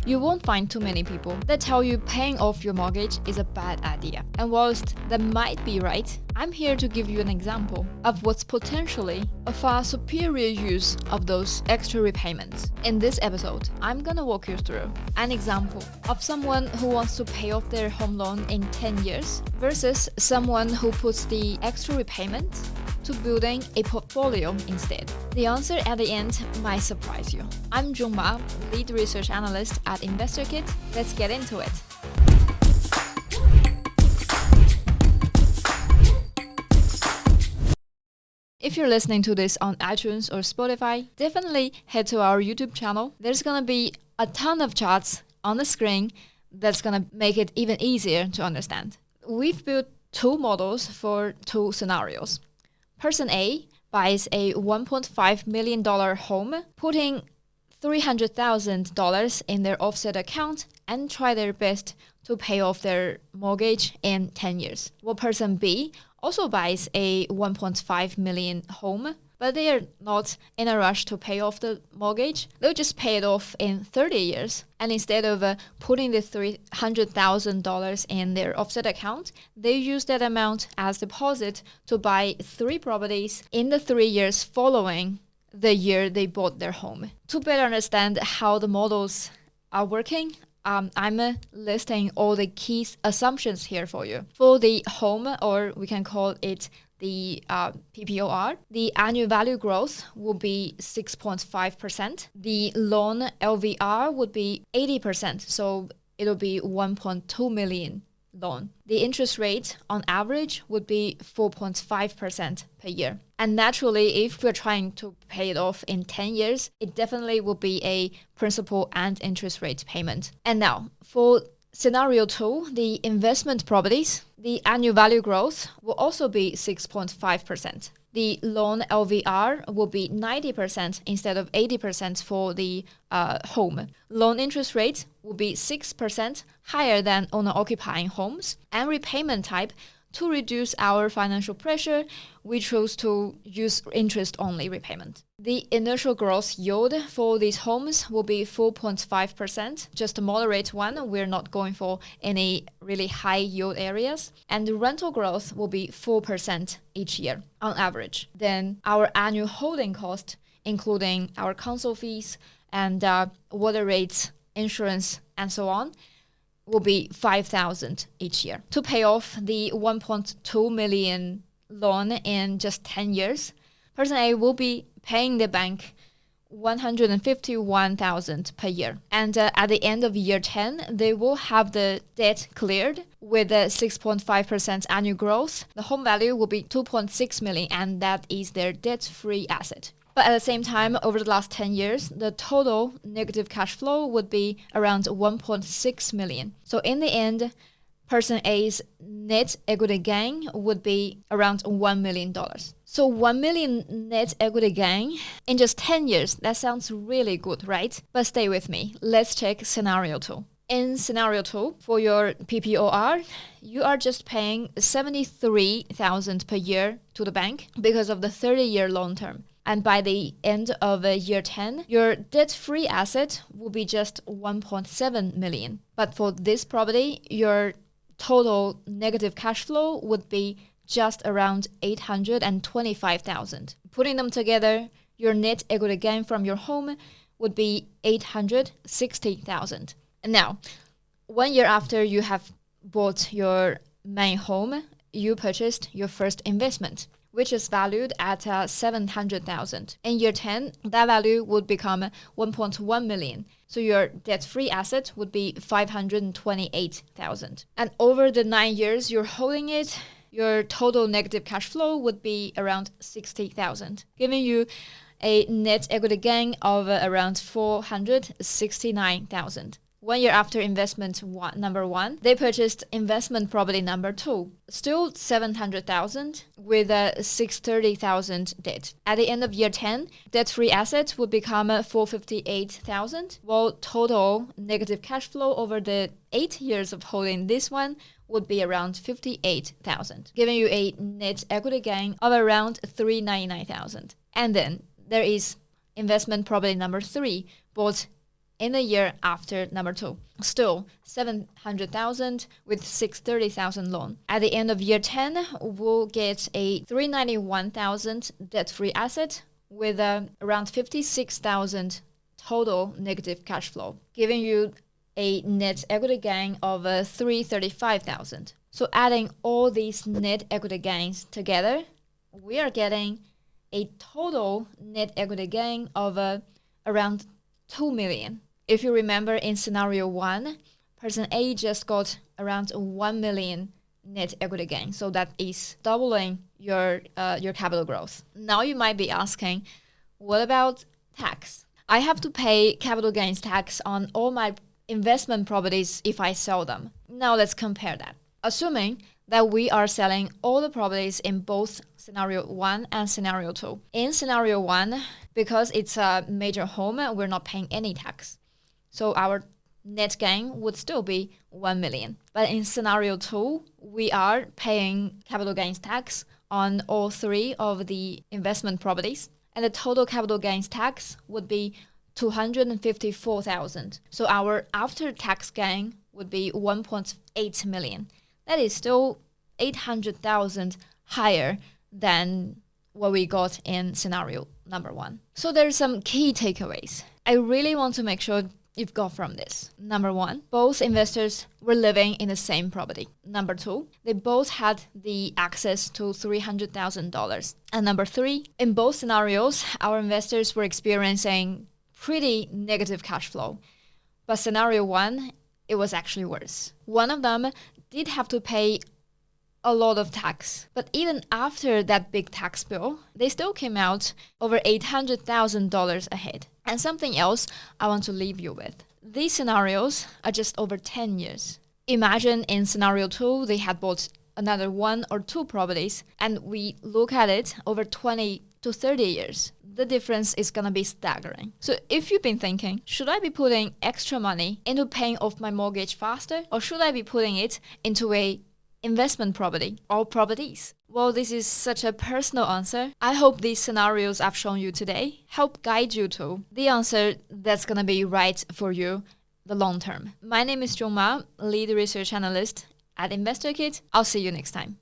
you won't find too many people that tell you paying off your mortgage is a bad idea. And whilst that might be right, I'm here to give you an example of what's potentially a far superior use of those extra repayments. In this episode, I'm gonna walk you through an example of someone who wants to pay off their home loan in 10 years versus someone who puts the extra repayment to building a portfolio instead. The answer at the end might surprise you. I'm Junge Ma, lead research analyst at InvestorKit. Let's get into it. If you're listening to this on iTunes or Spotify, definitely head to our YouTube channel. There's gonna be a ton of charts on the screen that's gonna make it even easier to understand. We've built two models for two scenarios. Person A buys a $1.5 million home, putting $300,000 in their offset account and try their best to pay off their mortgage in 10 years. Well, person B also buys a $1.5 million home, but they are not in a rush to pay off the mortgage. They'll just pay it off in 30 years. And instead of putting the $300,000 in their offset account, they use that amount as deposit to buy 3 properties in the 3 years following the year they bought their home. To better understand how the models are working, I'm listing all the key assumptions here for you. For the home, or we can call it the PPOR, the annual value growth will be 6.5%. The loan LVR would be 80%, so it'll be 1.2 million loan. The interest rate on average would be 4.5% per year. And naturally, if we're trying to pay it off in 10 years, it definitely will be a principal and interest rate payment. And now, for scenario 2, the investment properties, the annual value growth will also be 6.5%. The loan LVR will be 90% instead of 80% for the home. Loan interest rate will be 6% higher than owner-occupying homes. And repayment type, to reduce our financial pressure, we chose to use interest-only repayment. The initial gross yield for these homes will be 4.5%, just a moderate one. We're not going for any really high yield areas. And the rental growth will be 4% each year on average. Then our annual holding cost, including our council fees and water rates, insurance, and so on, will be $5,000 each year. To pay off the 1.2 million loan in just 10 years, person A will be paying the bank $151,000 per year. And at the end of year 10, they will have the debt cleared with a 6.5% annual growth. The home value will be 2.6 million, and that is their debt-free asset. But at the same time, over the last 10 years, the total negative cash flow would be around 1.6 million. So in the end, person A's net equity gain would be around $1 million. So 1 million net equity gain in just 10 years, that sounds really good, right? But stay with me. Let's check scenario 2. In scenario 2, for your PPOR, you are just paying $73,000 per year to the bank because of the 30-year loan term. And by the end of year 10, your debt-free asset will be just 1.7 million. But for this property, your total negative cash flow would be just around 825,000. Putting them together, your net equity gain from your home would be 860,000. And now, 1 year after you have bought your main home, you purchased your first investment, which is valued at 700,000. In year 10, that value would become 1.1 million. So your debt-free asset would be 528,000. And over the 9 years you're holding it, your total negative cash flow would be around 60,000, giving you a net equity gain of around 469,000. 1 year after investment number 1, they purchased investment property number 2, still 700,000 with 630,000 debt. At the end of year 10, debt-free assets would become 458,000, while total negative cash flow over the 8 years of holding this one would be around 58,000, giving you a net equity gain of around 399,000. And then there is investment property number 3, bought in the year after number 2. Still, 700,000 with 630,000 loan. At the end of year 10, we'll get a 391,000 debt-free asset with around 56,000 total negative cash flow, giving you a net equity gain of 335,000. So adding all these net equity gains together, we are getting a total net equity gain of around 2 million. If you remember in scenario 1, person A just got around 1 million net equity gain. So that is doubling your capital growth. Now you might be asking, what about tax? I have to pay capital gains tax on all my investment properties if I sell them. Now let's compare that. Assuming that we are selling all the properties in both scenario 1 and scenario 2. In scenario 1, because it's a major home, we're not paying any tax. So our net gain would still be 1 million. But in scenario 2, we are paying capital gains tax on all 3 of the investment properties. And the total capital gains tax would be 254,000. So our after-tax gain would be 1.8 million. That is still 800,000 higher than what we got in scenario number 1. So there's some key takeaways I really want to make sure you've got from this. Number 1, both investors were living in the same property. Number 2, they both had the access to $300,000. And number 3, in both scenarios, our investors were experiencing pretty negative cash flow. But scenario 1, it was actually worse. One of them did have to pay a lot of tax. But even after that big tax bill, they still came out over $800,000 ahead. And something else I want to leave you with. These scenarios are just over 10 years. Imagine in scenario 2, they had bought another 1 or 2 properties, and we look at it over 20 to 30 years. The difference is gonna be staggering. So if you've been thinking, should I be putting extra money into paying off my mortgage faster, or should I be putting it into a investment property or properties? Well, this is such a personal answer. I hope these scenarios I've shown you today help guide you to the answer that's gonna be right for you the long term. My name is Junge Ma, lead research analyst at InvestorKit. I'll see you next time.